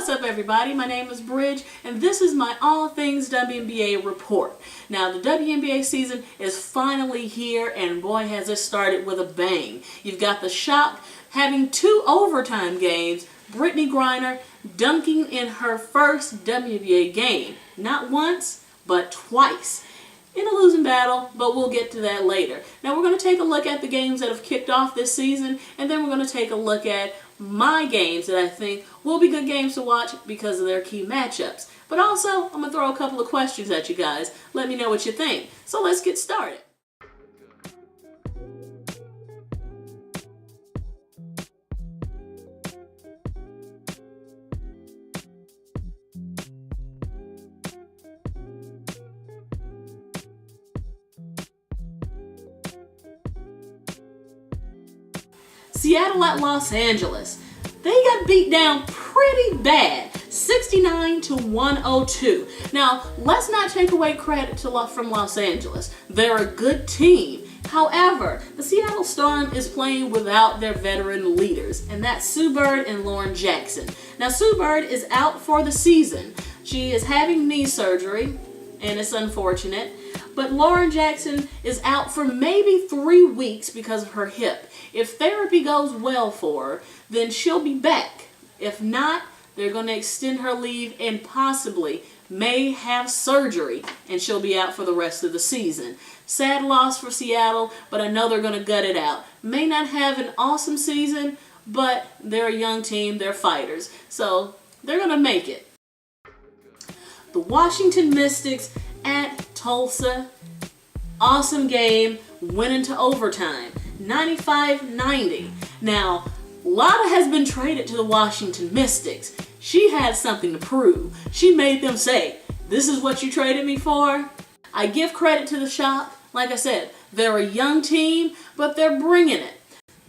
What's up, everybody? My name is Bridge, and this is my All Things WNBA report. Now, the WNBA season is finally here, and boy, has it started with a bang. You've got the Shock having 2 overtime games, Brittany Griner dunking in her first WNBA game. Not once, but twice. In a losing battle, but we'll get to that later. Now we're going to take a look at the games that have kicked off this season, and then we're going to take a look at my games that I think will be good games to watch because of their key matchups. But also, I'm going to throw a couple of questions at you guys. Let me know what you think. So let's get started. Seattle at Los Angeles. They got beat down pretty bad, 69-102. Now, let's not take away credit from Los Angeles. They're a good team. However, the Seattle Storm is playing without their veteran leaders, and that's Sue Bird and Lauren Jackson. Now, Sue Bird is out for the season. She is having knee surgery, and it's unfortunate. But Lauren Jackson is out for maybe 3 weeks because of her hip. If therapy goes well for her, then she'll be back. If not, they're going to extend her leave and possibly may have surgery, and she'll be out for the rest of the season. Sad loss for Seattle, but I know they're going to gut it out. May not have an awesome season, but they're a young team, they're fighters, so they're going to make it. The Washington Mystics at Tulsa. Awesome game, went into overtime, 95-90. Now, Lotta has been traded to the Washington Mystics. She had something to prove. She made them say, "This is what you traded me for?" I give credit to the Shock. Like I said, they're a young team, but they're bringing it.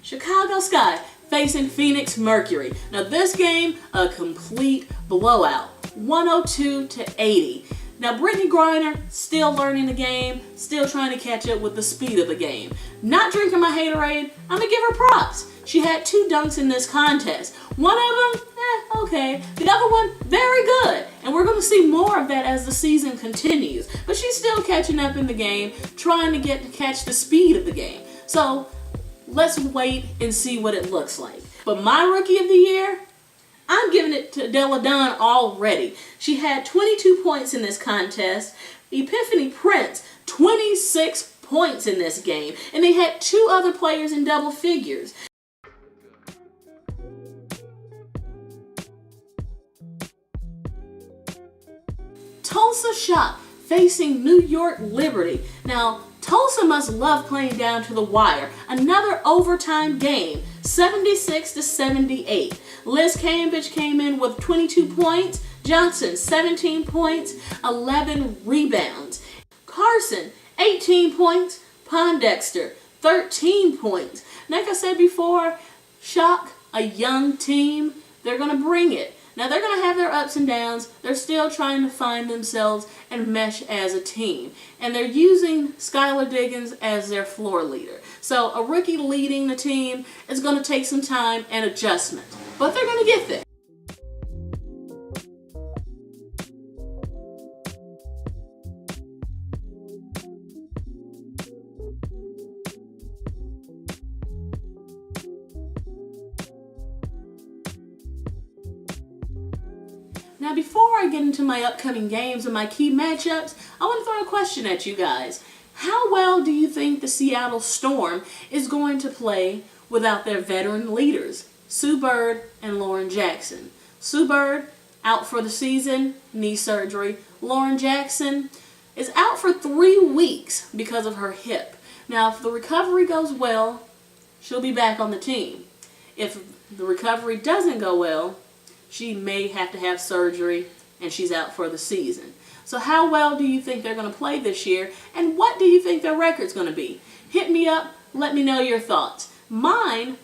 Chicago Sky facing Phoenix Mercury. Now this game, a complete blowout, 102-80. Now, Brittany Griner, still learning the game, still trying to catch up with the speed of the game. Not drinking my haterade, I'm going to give her props. She had 2 dunks in this contest. One of them, okay. The other one, very good. And we're going to see more of that as the season continues. But she's still catching up in the game, trying to catch the speed of the game. So, let's wait and see what it looks like. But my Rookie of the Year, I'm giving it to Della Dunn already. She had 22 points in this contest. Epiphany Prince, 26 points in this game. And they had 2 other players in double figures. Tulsa Shock facing New York Liberty. Now, Tulsa must love playing down to the wire. Another overtime game, 76-78. Liz Cambridge came in with 22 points. Johnson, 17 points, 11 rebounds. Carson, 18 points. Pondexter, 13 points. Like I said before, Shock, a young team, they're going to bring it. Now, they're going to have their ups and downs. They're still trying to find themselves and mesh as a team. And they're using Skylar Diggins as their floor leader. So, a rookie leading the team is going to take some time and adjustment. But they're going to get there. Now, before I get into my upcoming games and my key matchups, I want to throw a question at you guys. How well do you think the Seattle Storm is going to play without their veteran leaders, Sue Bird and Lauren Jackson? Sue Bird, out for the season, knee surgery. Lauren Jackson is out for 3 weeks because of her hip. Now, if the recovery goes well, she'll be back on the team. If the recovery doesn't go well, she may have to have surgery, and she's out for the season. So how well do you think they're going to play this year, and what do you think their record's going to be? Hit me up, let me know your thoughts. Mine,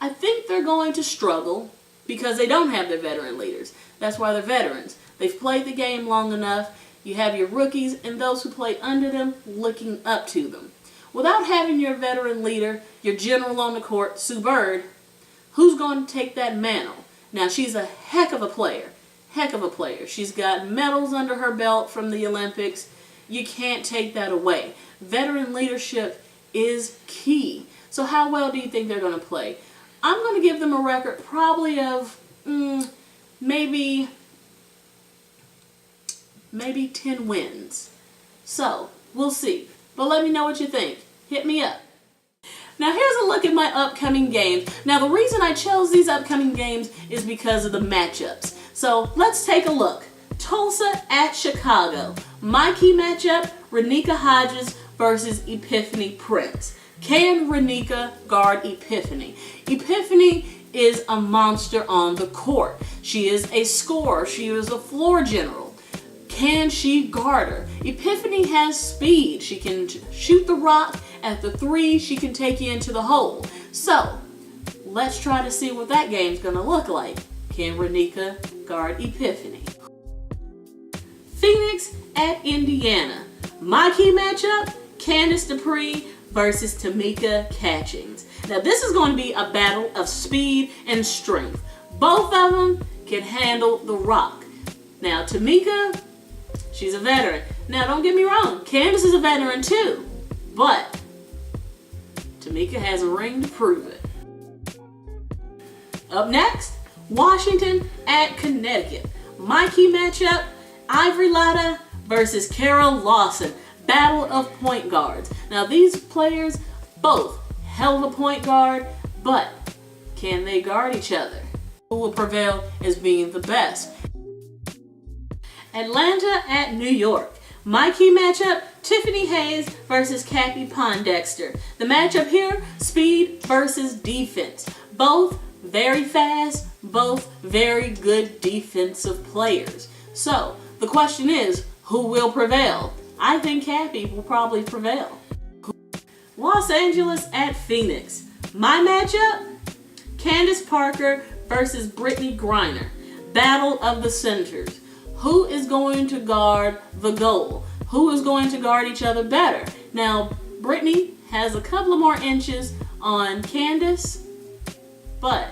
I think they're going to struggle because they don't have their veteran leaders. That's why they're veterans. They've played the game long enough. You have your rookies and those who play under them looking up to them. Without having your veteran leader, your general on the court, Sue Bird, who's going to take that mantle? Now, she's a heck of a player. Heck of a player. She's got medals under her belt from the Olympics. You can't take that away. Veteran leadership is key. So how well do you think they're going to play? I'm going to give them a record probably of maybe 10 wins. So, we'll see. But let me know what you think. Hit me up. Now here's a look at my upcoming games. Now the reason I chose these upcoming games is because of the matchups. So let's take a look. Tulsa at Chicago. My key matchup, Renika Hodges versus Epiphany Prince. Can Renika guard Epiphany? Epiphany is a monster on the court. She is a scorer. She is a floor general. Can she guard her? Epiphany has speed. She can shoot the rock at the three. She can take you into the hole. So, let's try to see what that game's going to look like. Can Renika guard Epiphany? Phoenix at Indiana. My key matchup, Candace Dupree versus Tamika Catchings. Now, this is going to be a battle of speed and strength. Both of them can handle the rock. Now, Tamika, she's a veteran. Now, don't get me wrong. Candace is a veteran too. But Tamika has a ring to prove it. Up next, Washington at Connecticut. My key matchup, Ivory Latta versus Carol Lawson. Battle of point guards. Now, these players, both hell of a point guard, but can they guard each other? Who will prevail as being the best? Atlanta at New York. My key matchup, Tiffany Hayes versus Cappie Pondexter. The matchup here, speed versus defense. Both very fast, both very good defensive players. So, the question is, who will prevail? I think Cappie will probably prevail. Los Angeles at Phoenix. My matchup, Candace Parker versus Brittany Griner. Battle of the centers. Who is going to guard the goal? Who is going to guard each other better? Now, Brittany has a couple of more inches on Candace, but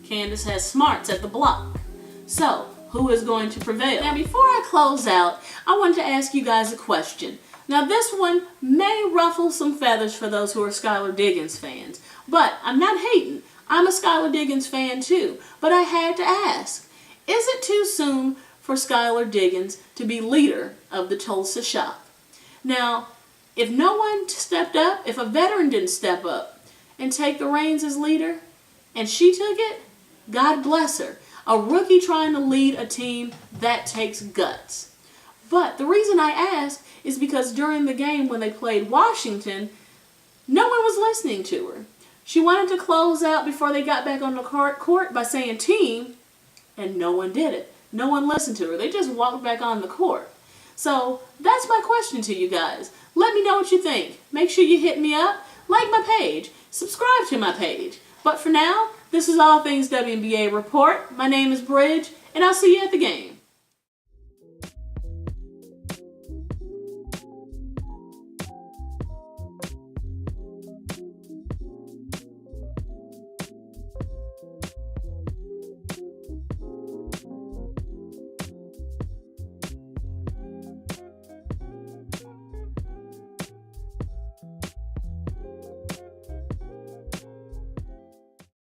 Candace has smarts at the block. So, who is going to prevail? Now, before I close out, I wanted to ask you guys a question. Now, this one may ruffle some feathers for those who are Skylar Diggins fans, but I'm not hating. I'm a Skylar Diggins fan too, but I had to ask, is it too soon for Skylar Diggins to be leader of the Tulsa Shop? Now, if no one stepped up, if a veteran didn't step up and take the reins as leader, and she took it, God bless her. A rookie trying to lead a team, that takes guts. But the reason I ask is because during the game when they played Washington, no one was listening to her. She wanted to close out before they got back on the court by saying team, and no one did it. No one listened to her. They just walked back on the court. So that's my question to you guys. Let me know what you think. Make sure you hit me up, like my page, subscribe to my page. But for now, this is All Things WNBA Report. My name is Bridge, and I'll see you at the game.